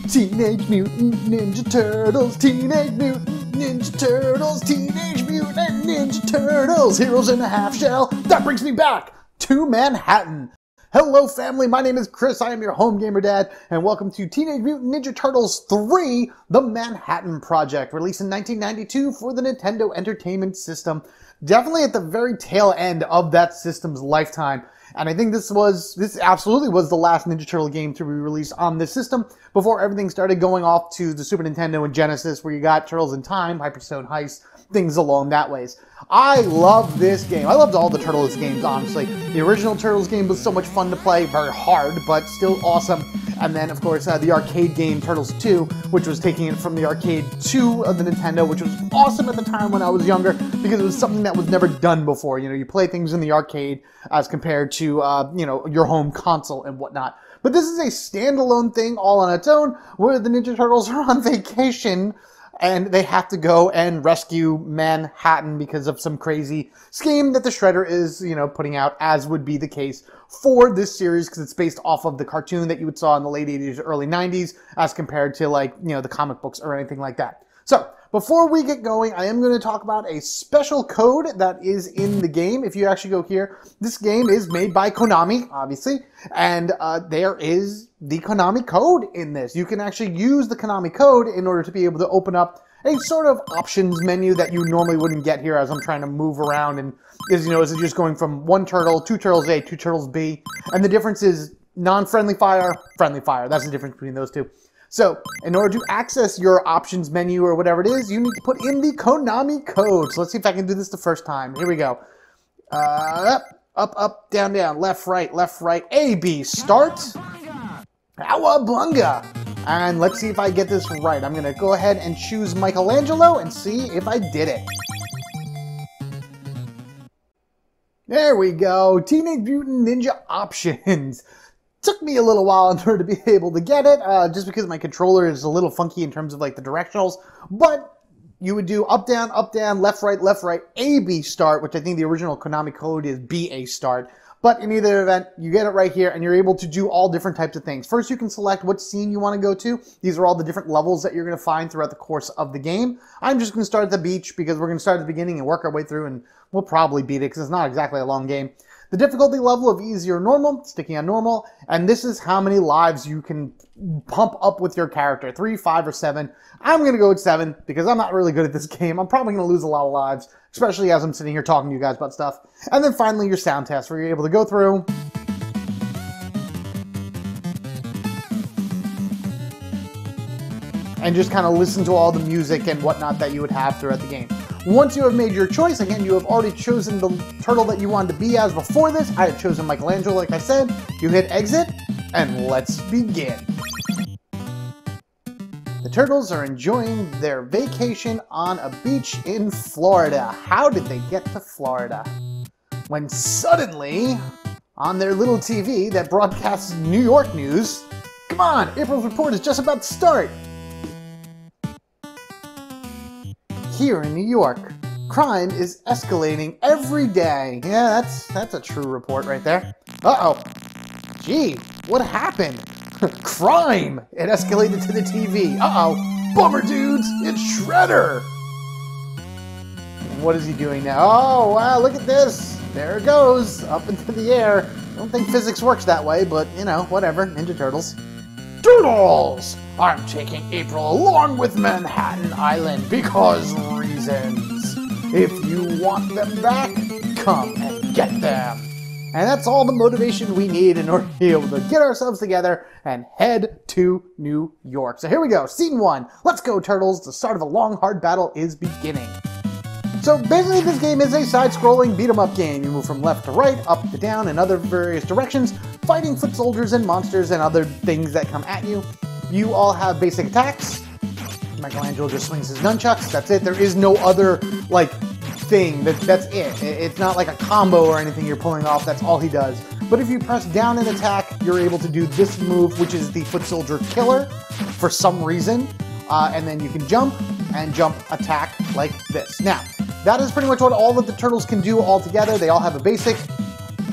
Teenage Mutant Ninja Turtles, Teenage Mutant Ninja Turtles, Teenage Mutant Ninja Turtles, Heroes in a Half Shell. That brings me back to Manhattan. Hello family, my name is Chris, I am your home gamer dad, and welcome to Teenage Mutant Ninja Turtles 3, The Manhattan Project, released in 1992 for the Nintendo Entertainment System. Definitely at the very tail end of that system's lifetime. And I think this absolutely was the last Ninja Turtle game to be released on this system before everything started going off to the Super Nintendo and Genesis, where you got Turtles in Time, Hyperstone Heist, things along that ways. I love this game. I loved all the Turtles games, honestly. The original Turtles game was so much fun to play, very hard, but still awesome. And then, of course, the arcade game Turtles 2, which was taking it from the Arcade 2 of the Nintendo, which was awesome at the time when I was younger, because it was something that was never done before. You know, you play things in the arcade as compared to, your home console and whatnot. But this is a standalone thing all on its own, where the Ninja Turtles are on vacation, and they have to go and rescue Manhattan because of some crazy scheme that the Shredder is, putting out, as would be the case for this series, because it's based off of the cartoon that you would saw in the late 80s, early 90s, as compared to, the comic books or anything like that. So, before we get going, I am going to talk about a special code that is in the game. If you actually go here, this game is made by Konami, obviously, and there is the Konami code in this. You can actually use the Konami code in order to be able to open up a sort of options menu that you normally wouldn't get here as I'm trying to move around, and is it just going from one turtle, two turtles A, two turtles B, and the difference is non-friendly fire, friendly fire. That's the difference between those two. So, in order to access your options menu or whatever it is, you need to put in the Konami code. So let's see if I can do this the first time. Here we go. Up, down, left, right, A, B, start. Cowabunga! And let's see if I get this right. I'm going to go ahead and choose Michelangelo and see if I did it. There we go. Teenage Mutant Ninja Options. Took me a little while in order to be able to get it, just because my controller is a little funky in terms of the directionals, but you would do up, down, left, right, A, B, start, which I think the original Konami code is B, A, start. But in either event, you get it right here, and you're able to do all different types of things. First, you can select what scene you want to go to. These are all the different levels that you're going to find throughout the course of the game. I'm just going to start at the beach, because we're going to start at the beginning and work our way through, and we'll probably beat it, because it's not exactly a long game. The difficulty level of easy or normal, sticking on normal, and this is how many lives you can pump up with your character, 3, 5, or 7. I'm going to go with 7, because I'm not really good at this game. I'm probably going to lose a lot of lives, especially as I'm sitting here talking to you guys about stuff. And then finally your sound test, where you're able to go through and just kind of listen to all the music and whatnot that you would have throughout the game. Once you have made your choice, again, you have already chosen the turtle that you wanted to be as before this. I had chosen Michelangelo, like I said. You hit exit, and let's begin. The turtles are enjoying their vacation on a beach in Florida. How did they get to Florida? When suddenly, on their little TV that broadcasts New York news, come on, April's report is just about to start. Here in New York, crime is escalating every day. Yeah, that's a true report right there. Uh-oh. Gee, what happened? Crime! It escalated to the TV. Uh-oh. Bummer, dudes! It's Shredder! What is he doing now? Oh, wow, look at this. There it goes, up into the air. I don't think physics works that way, but, whatever. Ninja Turtles. Turtles! I'm taking April along with Manhattan Island because reasons. If you want them back, come and get them. And that's all the motivation we need in order to be able to get ourselves together and head to New York. So here we go, scene 1. Let's go, Turtles. The start of a long, hard battle is beginning. So basically this game is a side-scrolling beat-em-up game. You move from left to right, up to down, in other various directions, fighting foot soldiers and monsters and other things that come at you. You all have basic attacks. Michelangelo just swings his nunchucks. That's it. There is no other, thing. That's it. It's not like a combo or anything you're pulling off. That's all he does. But if you press down and attack, you're able to do this move, which is the foot soldier killer, for some reason. And then you can jump and jump attack like this. Now, that is pretty much what all of the turtles can do all together. They all have a basic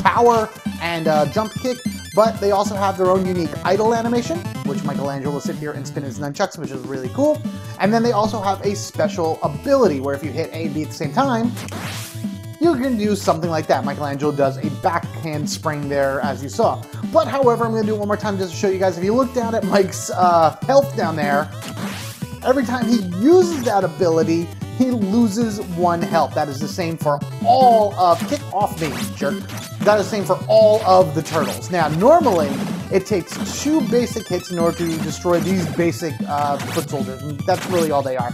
power and jump kick, but they also have their own unique idle animation, which Michelangelo will sit here and spin his nunchucks, which is really cool. And then they also have a special ability where if you hit A and B at the same time, you can do something like that. Michelangelo does a backhand spring there, as you saw. But however, I'm going to do it one more time just to show you guys. If you look down at Mike's health down there, every time he uses that ability, he loses 1 health. That is the same for all of... Kick off me, jerk. That is the same for all of the turtles. Now, normally, it takes 2 basic hits in order to destroy these basic foot soldiers. And that's really all they are.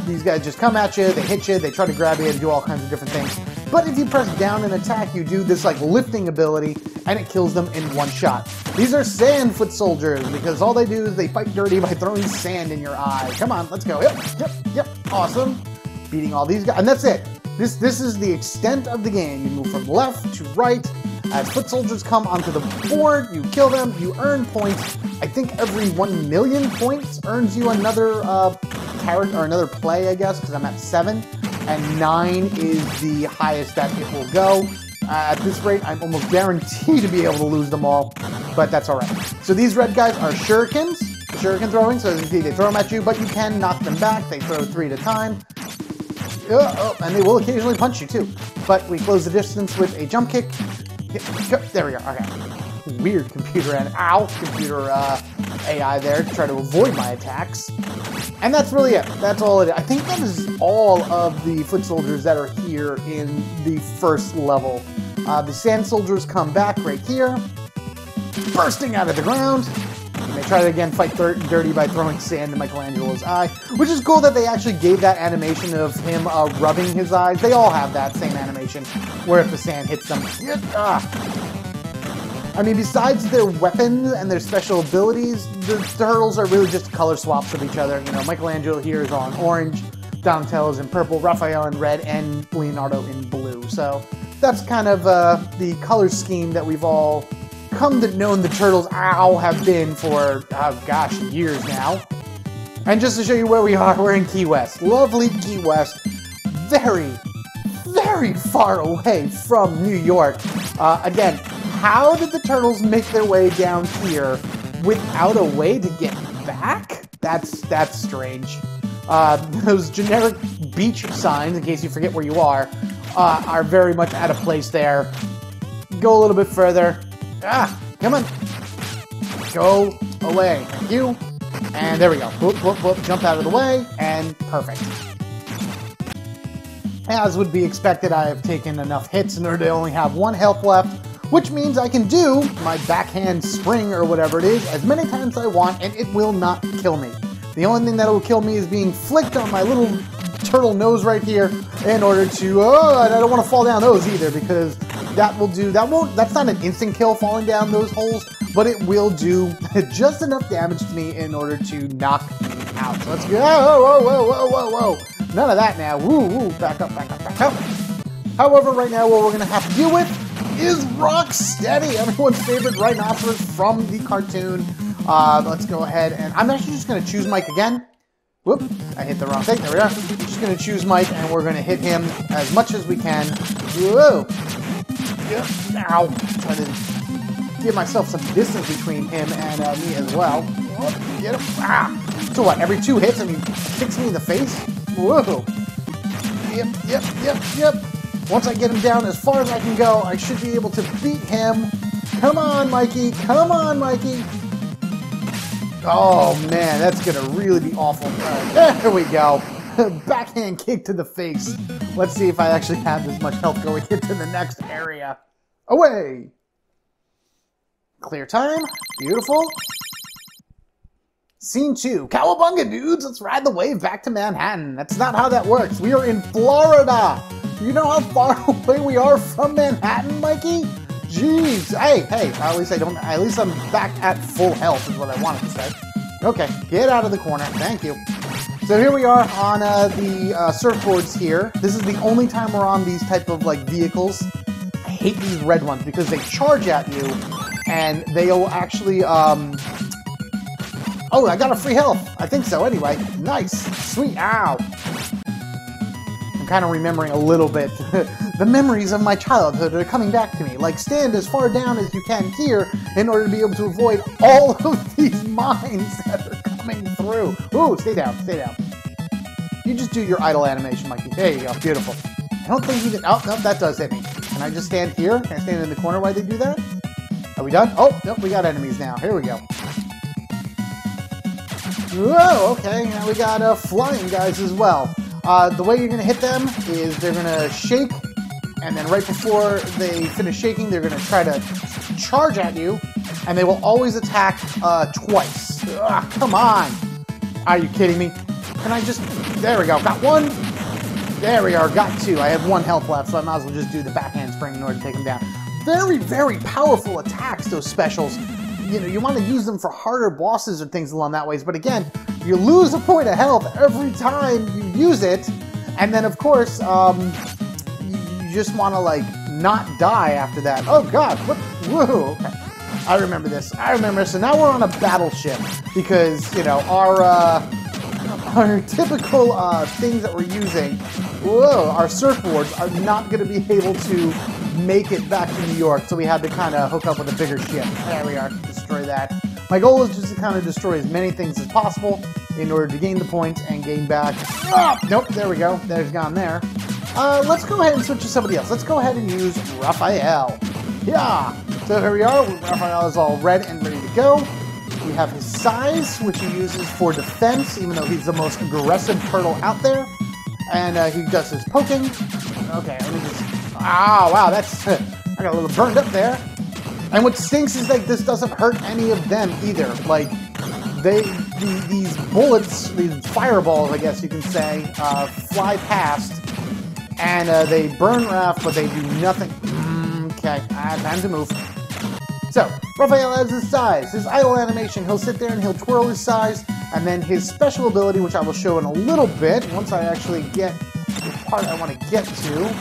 These guys just come at you, they hit you, they try to grab you and do all kinds of different things. But if you press down and attack, you do this like lifting ability, and it kills them in 1 shot. These are sand foot soldiers, because all they do is they fight dirty by throwing sand in your eye. Come on, let's go. Yep. Awesome. Beating all these guys, and that's it. This is the extent of the game. You move from left to right. As foot soldiers come onto the board, you kill them, you earn points. I think every 1 million points earns you another character, or another play, I guess, because I'm at 7. And 9 is the highest that it will go. At this rate, I'm almost guaranteed to be able to lose them all, but that's alright. So these red guys are shurikens, shuriken throwing, so as you see, they throw them at you, but you can knock them back. They throw 3 at a time. And they will occasionally punch you too. But we close the distance with a jump kick. There we go. Okay. Weird computer and computer AI there to try to avoid my attacks. And that's really it. That's all it is. I think that is all of the foot soldiers that are here in the first level. The sand soldiers come back right here, bursting out of the ground. And they try to again fight dirty by throwing sand in Michelangelo's eye, which is cool that they actually gave that animation of him rubbing his eyes. They all have that same animation, where if the sand hits them, I mean, besides their weapons and their special abilities, the turtles are really just color swaps of each other. You know, Michelangelo here is all in orange, Donatello's in purple, Raphael in red, and Leonardo in blue. So that's kind of the color scheme that we've all come to know the turtles have been for, years now. And just to show you where we are, we're in Key West. Lovely Key West. Very, very far away from New York. Again, how did the turtles make their way down here without a way to get back? That's strange. Those generic beach signs, in case you forget where you are very much out of place there. Go a little bit further. Come on. Go away. Thank you. And there we go. Whoop, whoop, whoop. Jump out of the way, and perfect. As would be expected, I have taken enough hits in order to only have 1 health left, which means I can do my backhand spring or whatever it is as many times as I want, and it will not kill me. The only thing that will kill me is being flicked on my little turtle nose right here in order to, I don't want to fall down those either, because that's not an instant kill falling down those holes, but it will do just enough damage to me in order to knock me out. So let's go. Whoa. None of that now. Woo, back up. However, right now what we're going to have to deal with is Rocksteady, everyone's favorite rhinoceros from the cartoon. Let's go ahead and I'm actually just going to choose Mike again. Whoop, I hit the wrong thing. There we are. Just going to choose Mike, and we're going to hit him as much as we can. Whoa. Yep. Ow. Try to give myself some distance between him and me as well. Whoop. Get him. So what, every 2 hits and he kicks me in the face? Whoa. Yep. Once I get him down as far as I can go, I should be able to beat him. Come on, Mikey. Oh, man, that's going to really be awful. There we go. Backhand kick to the face. Let's see if I actually have this much health going into the next area. Away. Clear time. Beautiful. Scene 2. Cowabunga, dudes. Let's ride the wave back to Manhattan. That's not how that works. We are in Florida. Do you know how far away we are from Manhattan, Mikey? Jeez. Hey, at least I'm back at full health is what I wanted to say. Okay, get out of the corner. Thank you. So here we are on the surfboards here. This is the only time we're on these type of vehicles. I hate these red ones because they charge at you and they'll actually, oh, I got a free health. I think so anyway. Nice. Sweet. Ow. I'm kind of remembering a little bit. The memories of my childhood are coming back to me. Like, stand as far down as you can here in order to be able to avoid all of these mines that are coming through. Ooh, stay down, stay down. You just do your idle animation, Mikey. There you go, beautiful. I don't think even... Oh, no, that does hit me. Can I just stand here? Can I stand in the corner while they do that? Are we done? Oh, nope, we got enemies now. Here we go. Whoa, okay, now we got flying guys as well. The way you're going to hit them is they're going to shake, and then right before they finish shaking, they're going to try to charge at you, and they will always attack twice. Ugh, come on! Are you kidding me? Can I just... There we go, got one. There we are, got two. I have 1 health left, so I might as well just do the backhand spring in order to take them down. Very, very powerful attacks, those specials. You know, you want to use them for harder bosses or things along that ways, but again, you lose a point of health every time you use it, and then of course, you just want to like not die after that. Oh god, what? Whoa, okay. I remember this. I remember. So now we're on a battleship because, you know, our typical things that we're using, our surfboards are not going to be able to make it back to New York, so we had to kind of hook up with a bigger ship. There we are, destroy that. My goal is just to kind of destroy as many things as possible in order to gain the points and gain back. Oh, nope, there we go. There's gone there. Let's go ahead and switch to somebody else. Let's go ahead and use Raphael. Yeah. So here we are. Raphael is all red and ready to go. We have his size, which he uses for defense, even though he's the most aggressive turtle out there. And he does his poking. Okay, let me just... Ah, wow, that's... I got a little burned up there. And what stinks is, like, this doesn't hurt any of them either. Like, these bullets, these fireballs, I guess you can say, fly past. And they burn Raph, but they do nothing. Okay, time to move. So, Raphael has his size. His idle animation, he'll sit there and he'll twirl his size. And then his special ability, which I will show in a little bit, once I actually get the part I want to get to.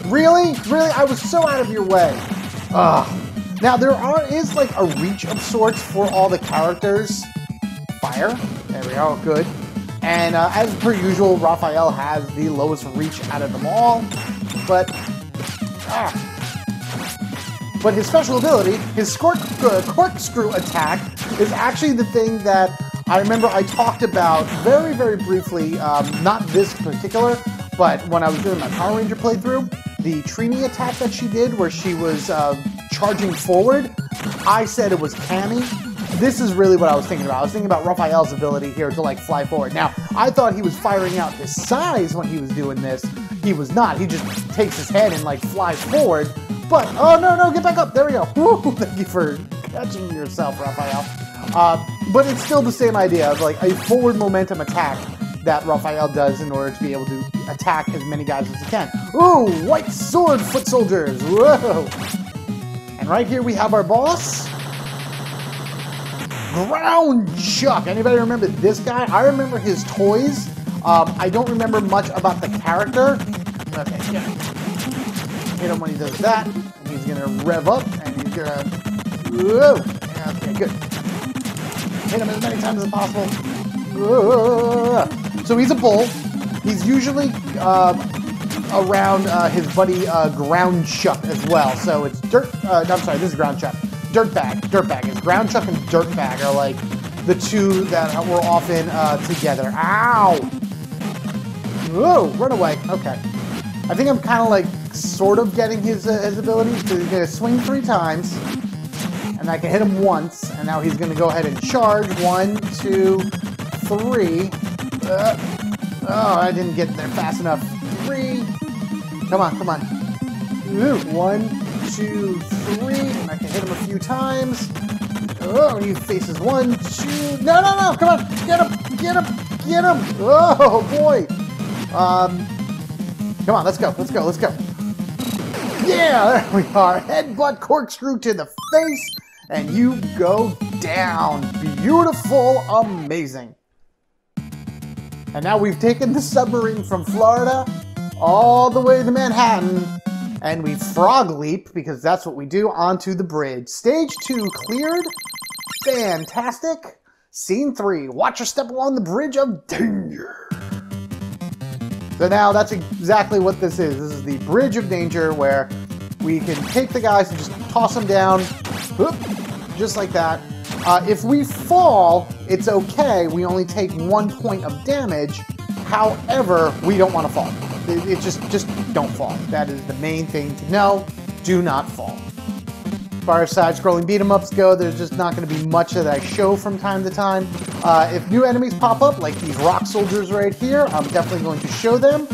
Really? Really? I was so out of your way. Ugh. Now, there is like a reach of sorts for all the characters. Fire. There we go. Good. And as per usual, Raphael has the lowest reach out of them all. But his special ability, his corkscrew attack, is actually the thing that I remember I talked about very, very briefly, not this particular, but when I was doing my Power Ranger playthrough, the Trini attack that she did where she was charging forward, I said it was Cammy. This is really what I was thinking about. I was thinking about Raphael's ability here to like fly forward. Now, I thought he was firing out his size when he was doing this. He was not. He just takes his head and like flies forward. But, oh no, get back up. There we go. Woo, thank you for catching yourself, Raphael. But it's still the same idea of like a forward momentum attack that Raphael does in order to be able to attack as many guys as he can. Ooh, white sword foot soldiers. Whoa. And right here we have our boss. Ground Chuck. Anybody remember this guy? I remember his toys. I don't remember much about the character. Okay, yeah. Hit him when he does that. And he's gonna rev up and he's gonna... Whoa. Okay, good. Hit him as many times as possible. Whoa. So he's a bull. He's usually around his buddy Ground Chuck as well. So it's I'm sorry, this is Ground Chuck. Dirtbag. Is Ground Chuck and Dirtbag are like the two that were often together. Ow! Whoa, run away. Okay. I think I'm kind of like sort of getting his abilities because he's going to swing 3 times and I can hit him once and now he's going to go ahead and charge. 1, 2, 3. Oh, I didn't get there fast enough. 3. Come on. 1, 2, 3. And I can hit him a few times. Oh, he faces 1, 2. No. Come on. Get him. Oh, boy. Come on, let's go. Yeah, there we are. Headbutt corkscrew to the face, and you go down. Beautiful, amazing. And now we've taken the submarine from Florida all the way to Manhattan, and we frog leap, because that's what we do, onto the bridge. Stage 2 cleared. Fantastic. Scene 3. Watch your step along the bridge of danger. So now that's exactly what this is. This is the bridge of danger where we can take the guys and just toss them down, whoop, just like that. If we fall, it's okay. We only take 1 point of damage. However, we don't want to fall. It just don't fall. That is the main thing to know. Do not fall. As far as side-scrolling beat-em-ups go, there's just not going to be much that I show from time to time. If new enemies pop up, like these rock soldiers right here, I'm definitely going to show them.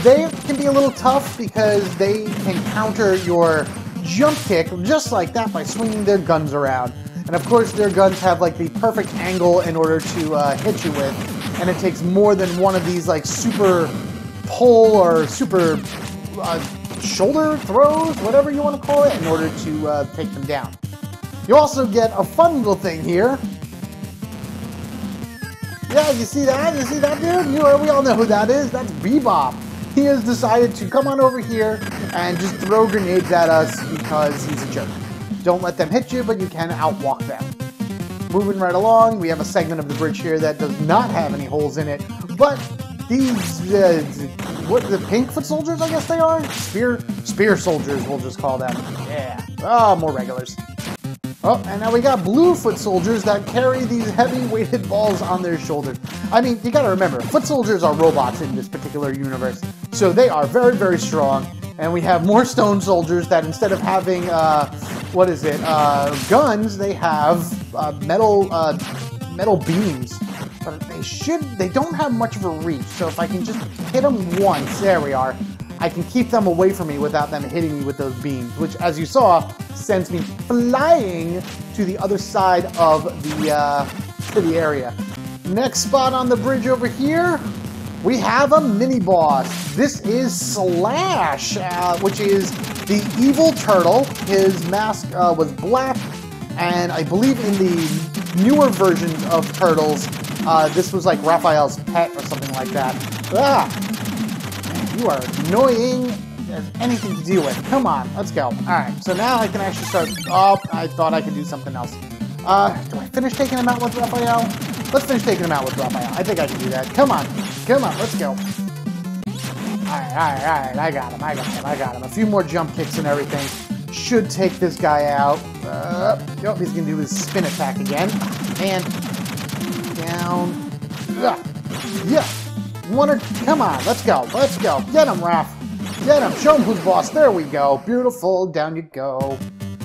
They can be a little tough because they can counter your jump kick just like that by swinging their guns around. And of course, their guns have like the perfect angle in order to hit you with. And it takes more than one of these like super pull or super shoulder throws, whatever you want to call it, in order to take them down. You also get a fun little thing here. Yeah, you see that? You see that, dude? We all know who that is. That's Bebop. He has decided to come on over here and just throw grenades at us because he's a jerk. Don't let them hit you, but you can outwalk them. Moving right along, we have a segment of the bridge here that does not have any holes in it, but these, what, the pink foot soldiers, I guess they are? Spear soldiers, we'll just call them. Yeah. Oh, more regulars. Oh, and now we got blue foot soldiers that carry these heavy weighted balls on their shoulders. I mean, you gotta remember, foot soldiers are robots in this particular universe, so they are very, very strong. And we have more stone soldiers that instead of having, guns, they have metal beams. But they don't have much of a reach, so if I can just hit them once, there we are, I can keep them away from me without them hitting me with those beams, which, as you saw, sends me flying to the other side of the area. Next spot on the bridge over here, we have a mini-boss. This is Slash, which is the evil turtle. His mask was black, and I believe in the newer versions of Turtles, this was like Raphael's pet or something like that. Ah! Man, you are annoying as anything to deal with. Come on, let's go. Alright, so now I can actually start... Oh, I thought I could do something else. Do I finish taking him out with Raphael? Let's finish taking him out with Raphael. I think I can do that. Come on, let's go. Alright, I got him. A few more jump kicks and everything should take this guy out. Nope, he's gonna do his spin attack again. And down. Yeah. Come on, let's go. Get him, Raph. Get him. Show him who's boss. There we go. Beautiful. Down you go.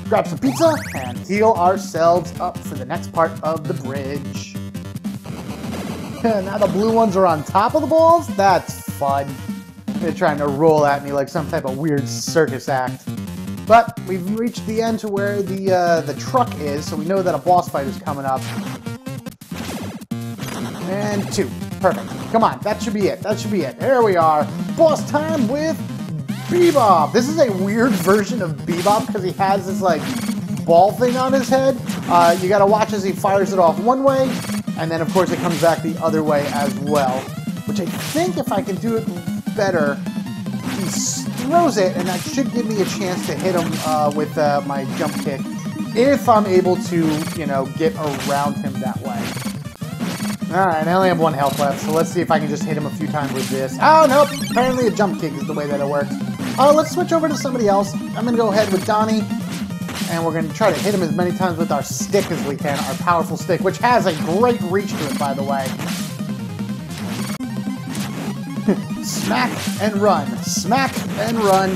Grab some pizza and heal ourselves up for the next part of the bridge. Now the blue ones are on top of the balls? That's fun. They're trying to roll at me like some type of weird circus act. But we've reached the end to where the truck is, so we know that a boss fight is coming up. And 2. Perfect. Come on, that should be it. There we are. Boss time with Bebop. This is a weird version of Bebop because he has this like ball thing on his head. You gotta watch as he fires it off one way, and then of course it comes back the other way as well. Which I think if I can do it better, he throws it, and that should give me a chance to hit him with my jump kick, if I'm able to, get around him that way. Alright, I only have 1 health left, so let's see if I can just hit him a few times with this. Oh, nope! Apparently a jump kick is the way that it works. Let's switch over to somebody else. I'm going to go ahead with Donnie, and we're going to try to hit him as many times with our stick as we can, our powerful stick, which has a great reach to it, by the way. Smack and run. Smack and run.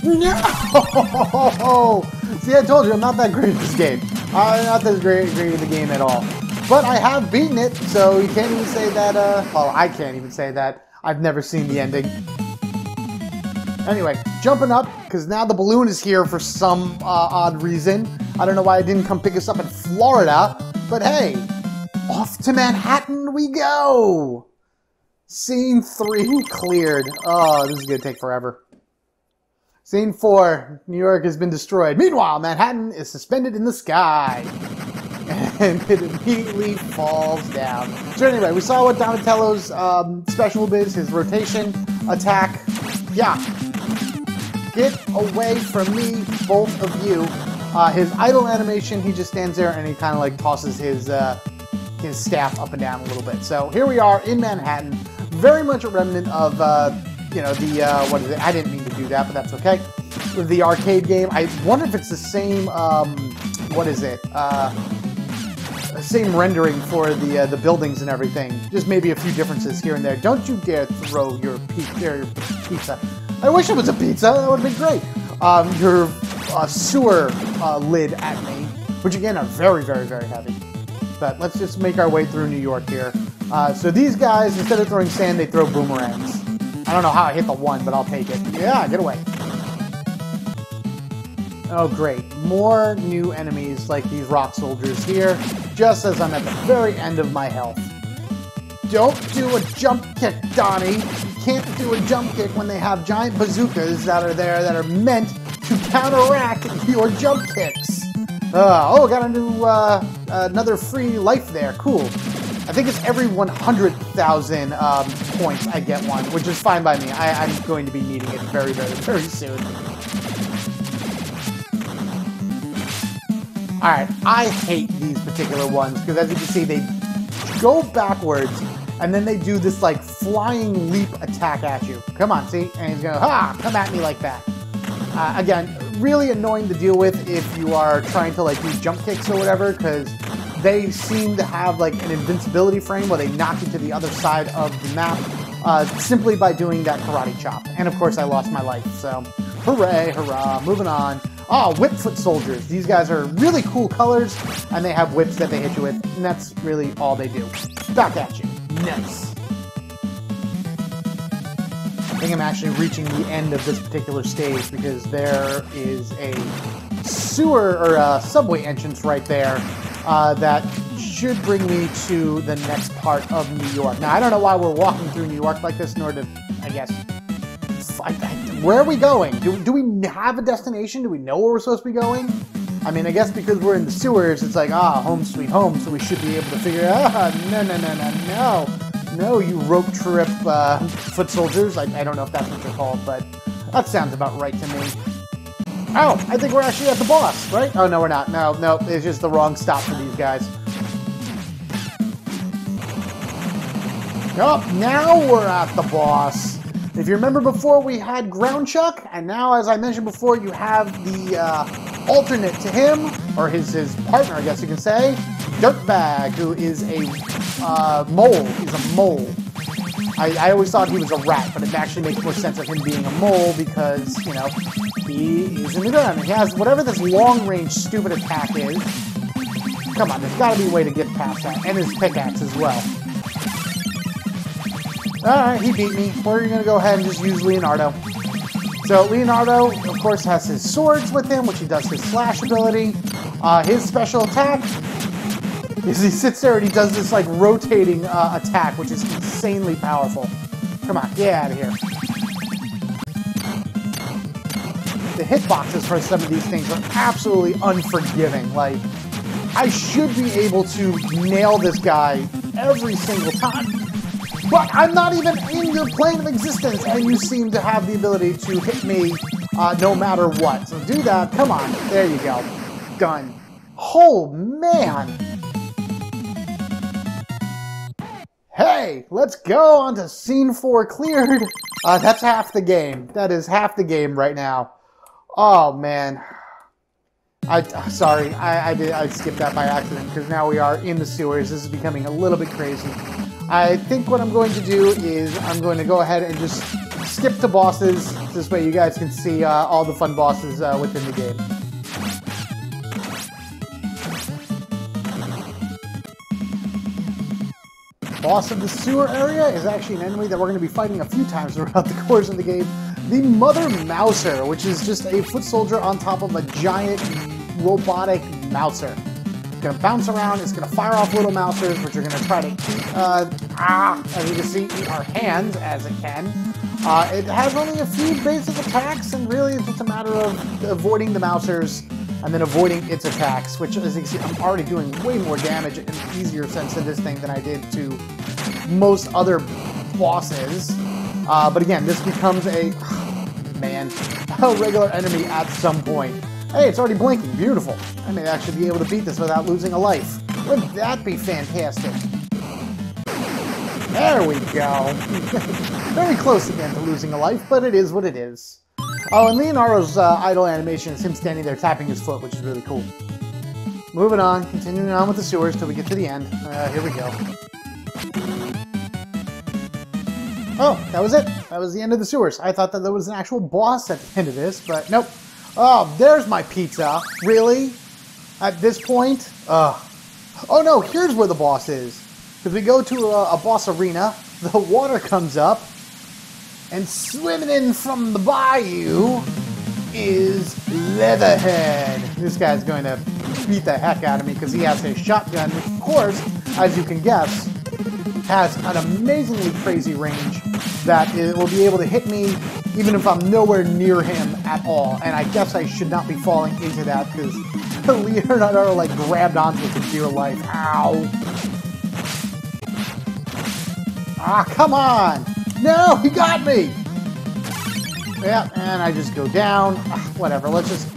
No! See, I told you, I'm not that great at this game. I'm not that great at the game at all. But I have beaten it, so you can't even say that, well, I can't even say that. I've never seen the ending. Anyway, jumping up, because now the balloon is here for some odd reason. I don't know why it didn't come pick us up in Florida, but hey, off to Manhattan we go! Scene 3 cleared. Oh, this is going to take forever. Scene 4, New York has been destroyed. Meanwhile, Manhattan is suspended in the sky. And it immediately falls down. So anyway, we saw what Donatello's special move is, his rotation attack. Yeah. Get away from me, both of you. His idle animation, he just stands there and he kind of like tosses his staff up and down a little bit. So here we are in Manhattan, very much a remnant of you know, the, what is it? I didn't mean to do that, but that's okay. With the arcade game, I wonder if it's the same, what is it? Same rendering for the buildings and everything. Just maybe a few differences here and there. Don't you dare throw your pizza. I wish it was a pizza. That would have been great. Your sewer lid at me, which again are very, very, very heavy. But let's just make our way through New York here. So these guys, instead of throwing sand, they throw boomerangs. I don't know how I hit the one, but I'll take it. Yeah, get away. Oh, great. More new enemies like these rock soldiers here, just as I'm at the very end of my health. Don't do a jump kick, Donnie. You can't do a jump kick when they have giant bazookas that are there that are meant to counteract your jump kicks. Oh, got a new, another free life there. Cool. I think it's every 100,000 points I get one, which is fine by me. I'm going to be needing it very, very, very soon. Alright, I hate these particular ones, because as you can see, they go backwards, and then they do this, like, flying leap attack at you. Come on, see? And he's going to, come at me like that. Again, really annoying to deal with if you are trying to, like, do jump kicks or whatever, because they seem to have, like, an invincibility frame where they knock you to the other side of the map simply by doing that karate chop. And, of course, I lost my life, so hooray, hurrah, moving on. Oh, whip foot soldiers. These guys are really cool colors, and they have whips that they hit you with, and that's really all they do. Back at you. Nice. I think I'm actually reaching the end of this particular stage because there is a sewer or a subway entrance right there that should bring me to the next part of New York. Now, I don't know why we're walking through New York like this, nor to, I guess, where are we going? Do we have a destination? Do we know where we're supposed to be going? I mean, I guess because we're in the sewers, it's like, home sweet home, so we should be able to figure out, no, you rope trip foot soldiers. I don't know if that's what you're called, but that sounds about right to me. Oh, I think we're actually at the boss, right? Oh, no, we're not. No, it's just the wrong stop for these guys. Oh, now we're at the boss. If you remember before, we had Ground Chuck, and now, as I mentioned before, you have the alternate to him, or his partner, I guess you can say, Dirtbag, who is a mole. He's a mole. I always thought he was a rat, but it actually makes more sense of him being a mole because, you know, he is in the ground. He has whatever this long-range stupid attack is. Come on, there's got to be a way to get past that, and his pickaxe as well. Alright, he beat me. We're going to go ahead and just use Leonardo. So Leonardo, of course, has his swords with him, which he does his slash ability. His special attack is he sits there and he does this, like, rotating attack, which is insanely powerful. Come on, get out of here. The hitboxes for some of these things are absolutely unforgiving. Like, I should be able to nail this guy every single time. But I'm not even in your plane of existence, and you seem to have the ability to hit me no matter what. So do that. Come on. There you go. Done. Oh, man. Hey, let's go on to Scene 4 cleared. That's half the game. That is half the game right now. Oh, man. Sorry, I skipped that by accident, because now we are in the sewers. This is becoming a little bit crazy. I think what I'm going to do is I'm going to go ahead and just skip to bosses. This way you guys can see all the fun bosses within the game. Boss of the sewer area is actually an enemy that we're going to be fighting a few times throughout the course of the game. The Mother Mouser, which is just a foot soldier on top of a giant robotic mouser. It's going to bounce around, it's going to fire off little mousers, which are going to try to eat, as you can see, eat our hands as it can. It has only a few basic attacks, and really it's just a matter of avoiding the mousers and then avoiding its attacks, which, as you can see, I'm already doing way more damage in an easier sense to this thing than I did to most other bosses. But again, this becomes a regular enemy at some point. Hey, it's already blinking. Beautiful. I may actually be able to beat this without losing a life. Wouldn't that be fantastic? There we go. Very close again to losing a life, but it is what it is. Oh, and Leonardo's idle animation is him standing there tapping his foot, which is really cool. Moving on, continuing on with the sewers till we get to the end. Here we go. Oh, that was it. That was the end of the sewers. I thought that there was an actual boss at the end of this, but nope. Oh, there's my pizza. Really? At this point? Oh no, here's where the boss is. Because we go to a boss arena, the water comes up, and swimming in from the bayou is Leatherhead. This guy's going to beat the heck out of me because he has a shotgun, which of course, as you can guess, has an amazingly crazy range that it will be able to hit me even if I'm nowhere near him at all. And I guess I should not be falling into that because Leonardo like grabbed onto it for dear life. Ow. Ah, come on. No, he got me. Yeah, and I just go down. Whatever, let's just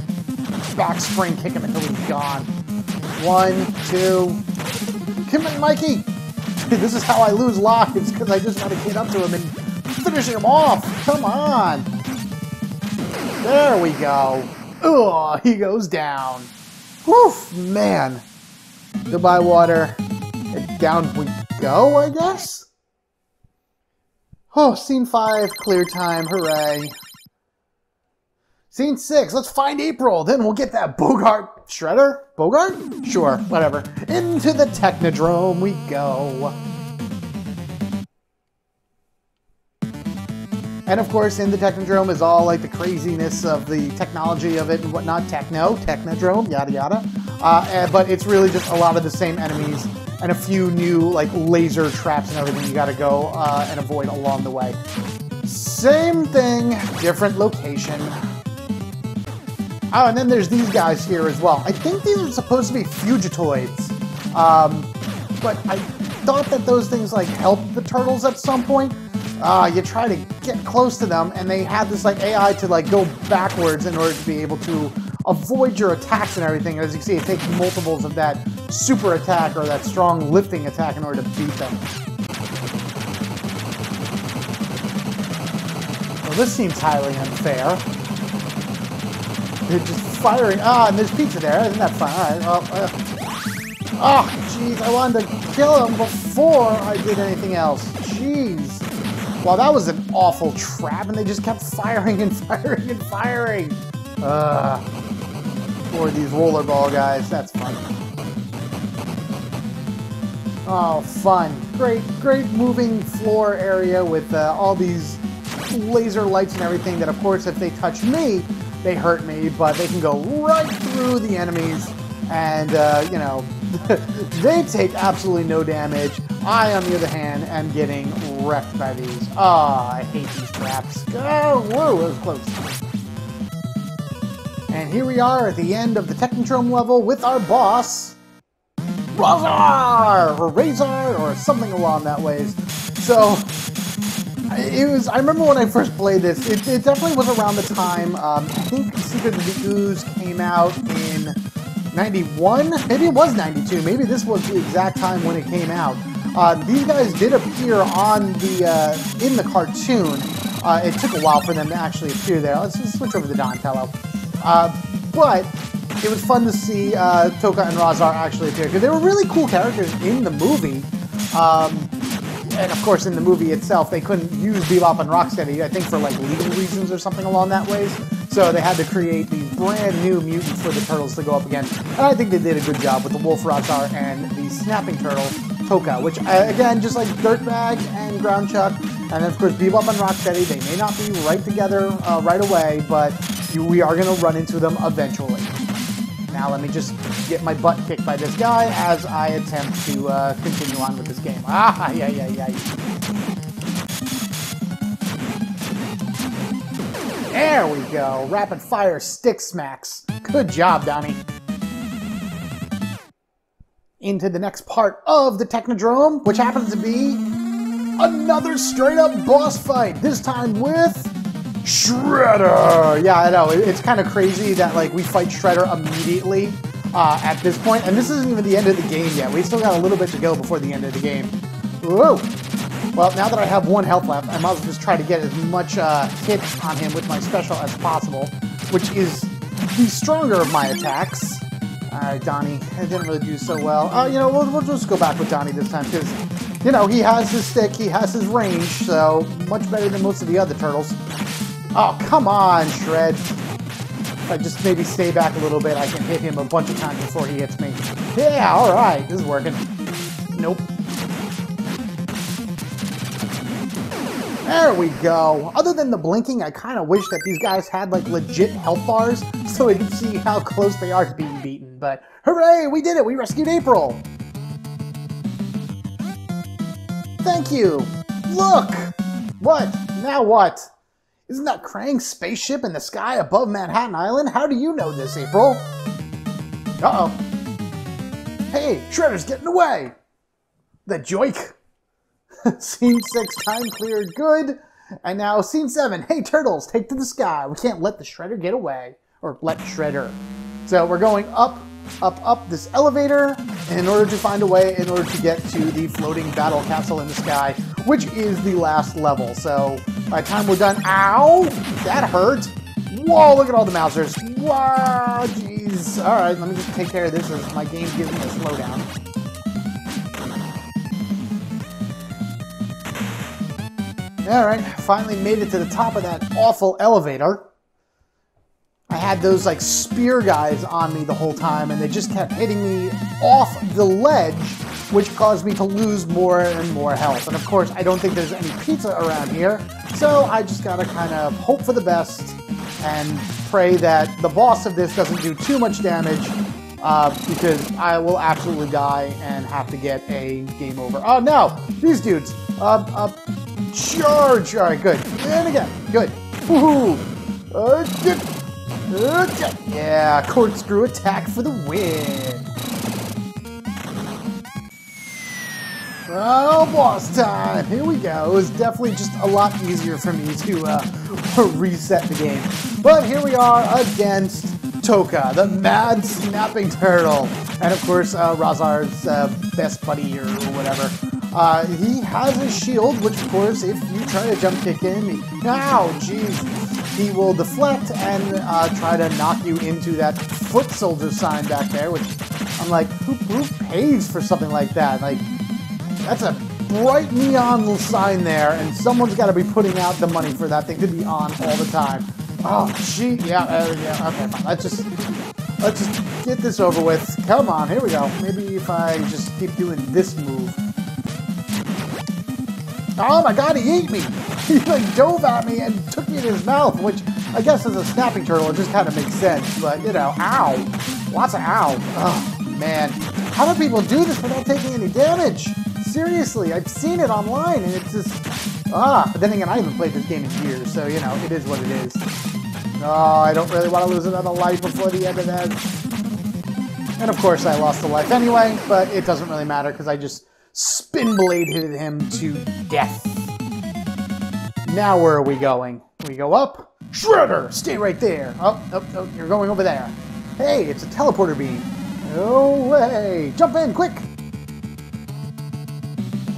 back spring kick him until he's gone. 1, 2. Come on, Mikey. This is how I lose lives, because I just want to get up to him and finish him off. Come on. There we go. Ugh, he goes down. Whew, man. Goodbye, water. And down we go, I guess? Oh, scene 5, clear time, hooray. Scene 6, let's find April, then we'll get that Bogart Shredder? Bogart? Sure, whatever. Into the Technodrome we go. And of course, in the Technodrome is all like the craziness of the technology of it and whatnot. Technodrome, yada yada. But it's really just a lot of the same enemies and a few new like laser traps and everything you gotta go and avoid along the way. Same thing, different location. Oh, and then there's these guys here as well. I think these are supposed to be Fugitoids. But I thought that those things like helped the turtles at some point. You try to get close to them and they have this like AI to like go backwards in order to be able to avoid your attacks and everything. As you can see, it takes multiples of that super attack or that strong lifting attack in order to beat them. Well, this seems highly unfair. They're just firing. Ah, and there's pizza there. Isn't that fun? All right. Oh, jeez. I wanted to kill him before I did anything else. Jeez. Well, that was an awful trap, and they just kept firing and firing and firing. For these rollerball guys. That's fun. Oh, fun. Great moving floor area with all these laser lights and everything that, of course, if they touch me, they hurt me, but they can go right through the enemies, and, you know, they take absolutely no damage. I, on the other hand, am getting wrecked by these. Oh, I hate these traps. Oh, whoa, that was close. And here we are at the end of the Technodrome level with our boss, Razar, or Razar, or something along that ways. So, I remember when I first played this, it definitely was around the time, I think Secret of the Ooze came out in 91? Maybe it was 92. Maybe this was the exact time when it came out. These guys did appear on the in the cartoon. It took a while for them to actually appear there. Let's just switch over to Donatello. But it was fun to see Toka and Razar actually appear, because they were really cool characters in the movie. And of course, in the movie itself, they couldn't use Bebop and Rocksteady, I think for like legal reasons or something along that ways. So they had to create these brand new mutants for the Turtles to go up against. And I think they did a good job with the Wolf Razar and the Snapping Turtle, Toka, which, again, just like Dirtbag and Ground Chuck, and then, of course, Bebop and Rocksteady, they may not be right together right away, but we are going to run into them eventually. Now let me just get my butt kicked by this guy as I attempt to continue on with this game. Ah, yeah. There we go. Rapid fire stick smacks. Good job, Donnie. Into the next part of the Technodrome, which happens to be another straight-up boss fight. This time with Shredder! Yeah, I know, it's kind of crazy that like we fight Shredder immediately at this point, and this isn't even the end of the game yet. We still got a little bit to go before the end of the game. Whoa! Well, now that I have 1 health left, I might as well just try to get as much hit on him with my special as possible, which is the stronger of my attacks. Alright, Donnie. I didn't really do so well. You know, we'll just go back with Donnie this time, because, you know, he has his stick, he has his range, so much better than most of the other turtles. Oh, come on, Shred. If I just maybe stay back a little bit, I can hit him a bunch of times before he hits me. Yeah, alright, this is working. Nope. There we go. Other than the blinking, I kind of wish that these guys had like legit health bars so we could see how close they are to being beaten. But hooray, we did it! We rescued April! Thank you! Look! What? Now what? Isn't that Krang's spaceship in the sky above Manhattan Island? How do you know this, April? Uh-oh. Hey, Shredder's getting away! The joik! Scene 6, time cleared, good. And now scene 7, hey Turtles, take to the sky. We can't let the Shredder get away. Or let Shredder. So we're going up, up, up this elevator in order to find a way in order to get to the floating battle castle in the sky, which is the last level. So by the time we're done, ow, that hurt. Whoa, look at all the Mousers. Wow, jeez. All right, let me just take care of this as my game gives me a slowdown. Alright, finally made it to the top of that awful elevator. I had those like spear guys on me the whole time and they just kept hitting me off the ledge, which caused me to lose more and more health. And of course, I don't think there's any pizza around here, so I just gotta kind of hope for the best and pray that the boss of this doesn't do too much damage, because I will absolutely die and have to get a game over. Oh no! These dudes! Charge! Alright, good. And again. Good. Woohoo! Yeah, corkscrew attack for the win. Oh, boss time. Here we go. It was definitely just a lot easier for me to reset the game. But here we are against Toka, the mad snapping turtle. And of course, Razar's best buddy or whatever. He has a shield, which of course, if you try to jump kick him, ow, jeez, he will deflect and try to knock you into that foot soldier sign back there, which I'm like, who pays for something like that? Like, that's a bright neon sign there, and someone's got to be putting out the money for that thing to be on all the time. Oh, gee, yeah, okay, fine. Let's just get this over with. Come on, here we go. Maybe if I just keep doing this move. Oh my god, he ate me! He like dove at me and took me in his mouth, which I guess as a snapping turtle it just kind of makes sense, but you know, ow! Lots of ow! Oh man, how do people do this without taking any damage? Seriously, I've seen it online and it's just... but then again, I haven't played this game in years, so you know, it is what it is. Oh, I don't really want to lose another life before the end of that. And of course I lost a life anyway, but it doesn't really matter because I just spin bladed him to death. Now where are we going? We go up. Shredder, stay right there. Oh, you're going over there. Hey, it's a teleporter beam. No way. Jump in, quick.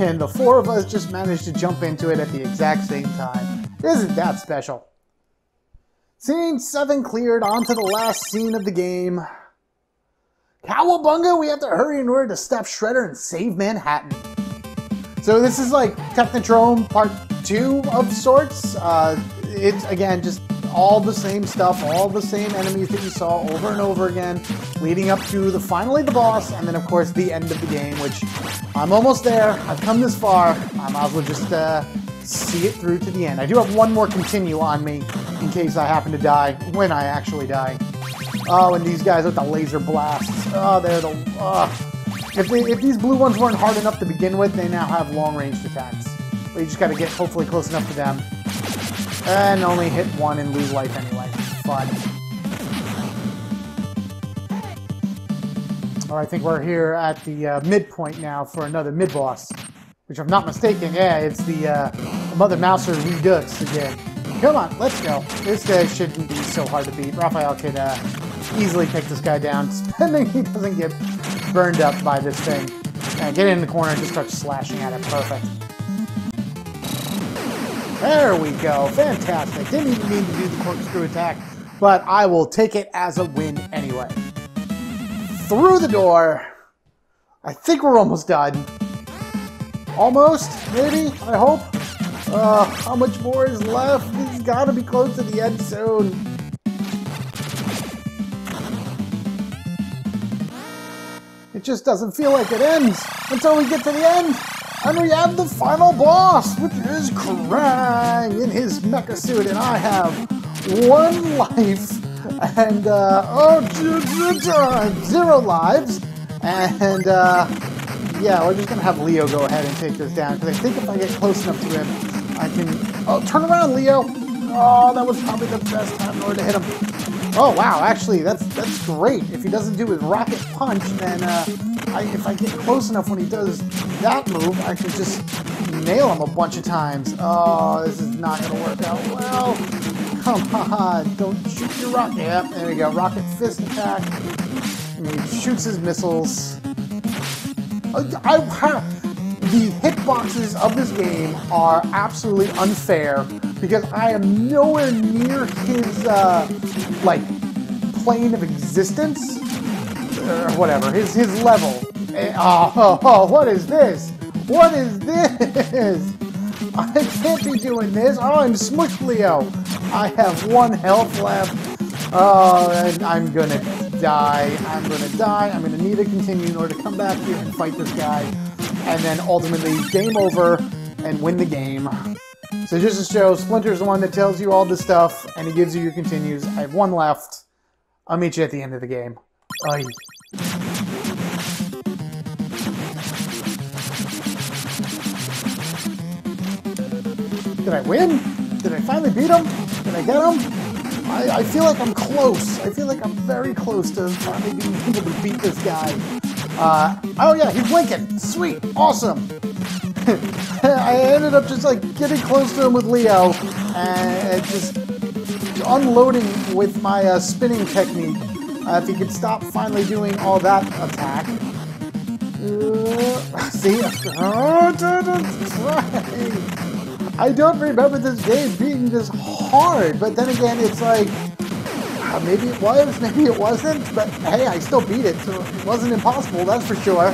And the 4 of us just managed to jump into it at the exact same time. Isn't that special? Scene 7 cleared, on to the last scene of the game. Cowabunga, we have to hurry in order to stop Shredder and save Manhattan. So this is like Technodrome Part 2 of sorts. It's, again, just all the same stuff, all the same enemies that you saw over and over again, leading up to finally the boss, and then of course the end of the game, which I'm almost there. I've come this far. I might as well just see it through to the end. I do have one more continue on me in case I happen to die, when I actually die. Oh, and these guys with the laser blasts. Oh, they're the... If these blue ones weren't hard enough to begin with, they now have long-range attacks. But you just gotta get hopefully close enough to them. And only hit one and lose life anyway. Fun. Alright, I think we're here at the midpoint now for another mid-boss. Which, if I'm not mistaken, yeah, it's the Mother Mouser Redux again. Come on, let's go. This guy shouldn't be so hard to beat. Raphael could easily take this guy down, pending he doesn't get burned up by this thing. Get in the corner and just start slashing at it. Perfect. There we go. Fantastic. Didn't even mean to do the corkscrew attack, but I will take it as a win anyway. Through the door. I think we're almost done. Almost, maybe, I hope. How much more is left? It's gotta be close to the end soon. It just doesn't feel like it ends until we get to the end. And we have the final boss, which is Krang in his mecha suit. And I have 1 life and, 0 lives. And, yeah, we're just gonna have Leo go ahead and take this down, because I think if I get close enough to him, I can... Oh, turn around, Leo! Oh, that was probably the best time in order to hit him. Oh, wow, actually, that's great. If he doesn't do his rocket punch, then if I get close enough when he does that move, I can just nail him a bunch of times. Oh, this is not gonna work out well. Come on, don't shoot your rocket. Yep, there we go, rocket fist attack. And he shoots his missiles. The hitboxes of this game are absolutely unfair because I am nowhere near his, like, plane of existence, or whatever, his level. Oh, what is this? What is this? I can't be doing this. Oh, I'm smushed, Leo. I have 1 health left. Oh, and I'm gonna die. I'm gonna die. I'm gonna need to continue in order to come back here and fight this guy. And then ultimately game over and win the game. So just to show, Splinter's the one that tells you all this stuff and he gives you your continues. I have 1 left. I'll meet you at the end of the game. Aye. Did I win? Did I finally beat him? Did I get him? I feel like I'm close. I feel like I'm very close to finally being able to beat this guy. Oh yeah, he's blinking. Sweet, awesome. I ended up just like getting close to him with Leo and just unloading with my spinning technique. If he could stop finally doing all that attack. See? I don't remember this game being this hard, but then again, it's like, maybe it was, maybe it wasn't, but hey, I still beat it, so it wasn't impossible, that's for sure.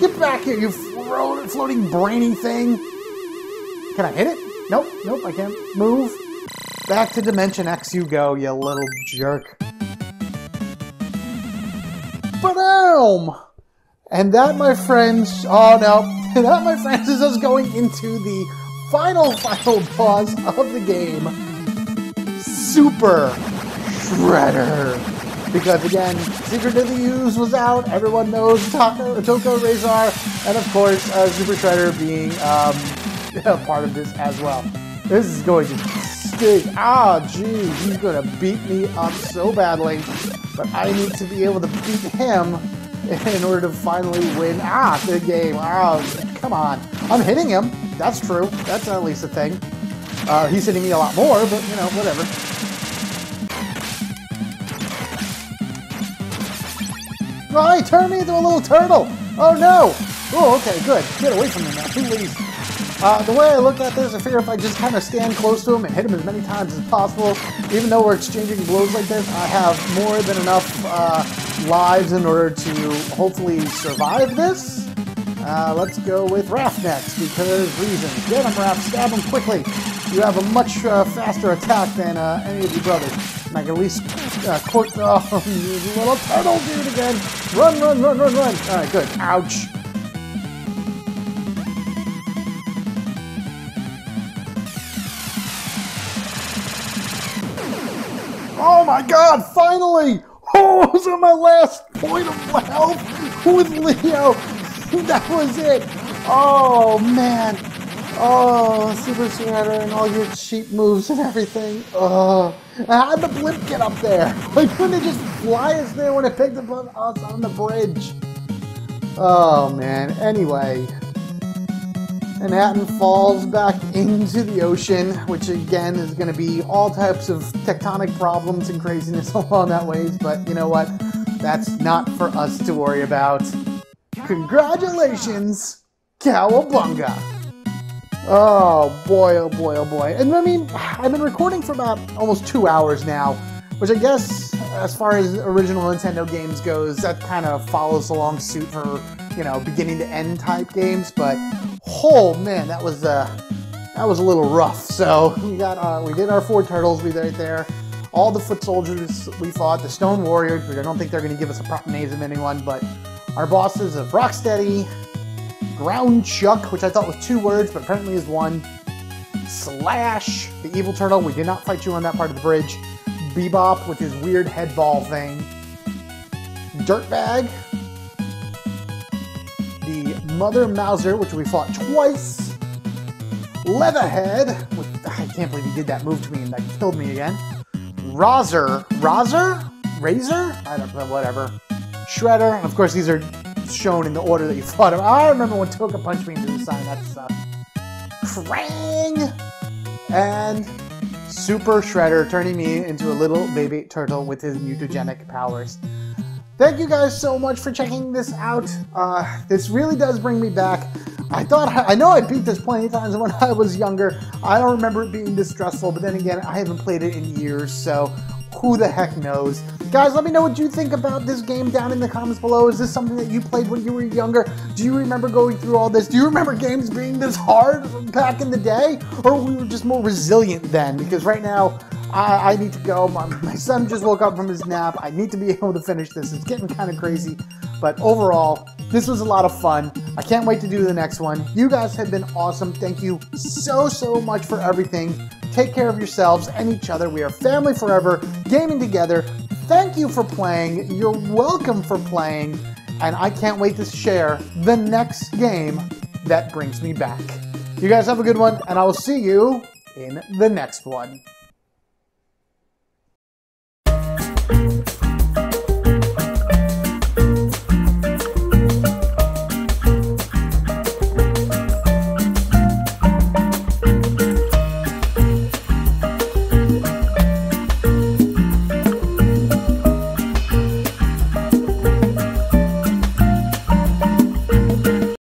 Get back here, you floating brainy thing. Can I hit it? Nope, nope, I can't move. Back to Dimension X you go, you little jerk. Ba-dam! And that, my friends, oh no, that, my friends, is us going into the final boss of the game, Super Shredder. Because again, Secret of the Ooze was out, everyone knows Toko Razor, and of course, Super Shredder being a part of this as well. This is going to stink. Ah, geez, he's going to beat me up so badly, but I need to be able to beat him in order to finally win the game. Oh, come on. I'm hitting him. That's true. That's at least a thing. He's hitting me a lot more, but, you know, whatever. Oh, he turned me into a little turtle. Oh, no. Oh, okay, good. Get away from him now, please. The way I look at this, I figure if I just kind of stand close to him and hit him as many times as possible, even though we're exchanging blows like this, I have more than enough lives in order to hopefully survive this. Let's go with Raph next, because reasons. Get him, Raph. Stab him quickly. You have a much faster attack than any of your brothers. And I can at least cork the little turtle dude again. Run, run, run, run, run. All right, good. Ouch. Oh my god, finally! Oh, it was on my last point of health with Leo. That was it. Oh, man. Oh, Super Shredder and all your cheap moves and everything. Oh, how did the blimp get up there? Why couldn't it just fly us there when it picked up us on the bridge? Oh, man. Anyway, Manhattan falls back into the ocean, which again is going to be all types of tectonic problems and craziness along that ways, but you know what? That's not for us to worry about. Congratulations, Cowabunga! Oh boy, oh boy, oh boy. And I mean, I've been recording for about almost 2 hours now, which I guess, as far as original Nintendo games goes, that kind of follows along suit for, you know, beginning to end type games. But, oh man, that was a little rough. So we did our 4 turtles right there. All the foot soldiers we fought, the stone warriors, which I don't think they're going to give us a proper name of anyone, but our bosses of Rocksteady, Ground Chuck, which I thought was 2 words, but apparently is 1. Slash, the evil turtle. We did not fight you on that part of the bridge. Bebop with his weird head ball thing. Dirtbag. The Mother Mouser, which we fought twice. Leatherhead, which I can't believe he did that move to me and that killed me again. Razor? Razor? I don't know, whatever. Shredder, and of course these are shown in the order that you fought him. I remember when Toka punched me into the sign, that sucked. Krang! And Super Shredder, turning me into a little baby turtle with his mutagenic powers. Thank you guys so much for checking this out. This really does bring me back. I know I beat this plenty of times when I was younger. I don't remember it being this stressful, but then again, I haven't played it in years, so who the heck knows? Guys, let me know what you think about this game down in the comments below. Is this something that you played when you were younger? Do you remember going through all this? Do you remember games being this hard back in the day? Or we were just more resilient then? Because right now, I need to go. My son just woke up from his nap. I need to be able to finish this. It's getting kind of crazy. But overall, this was a lot of fun. I can't wait to do the next one. You guys have been awesome. Thank you so much for everything. Take care of yourselves and each other. We are family forever, gaming together. Thank you for playing. You're welcome for playing. And I can't wait to share the next game that brings me back. You guys have a good one, and I will see you in the next one.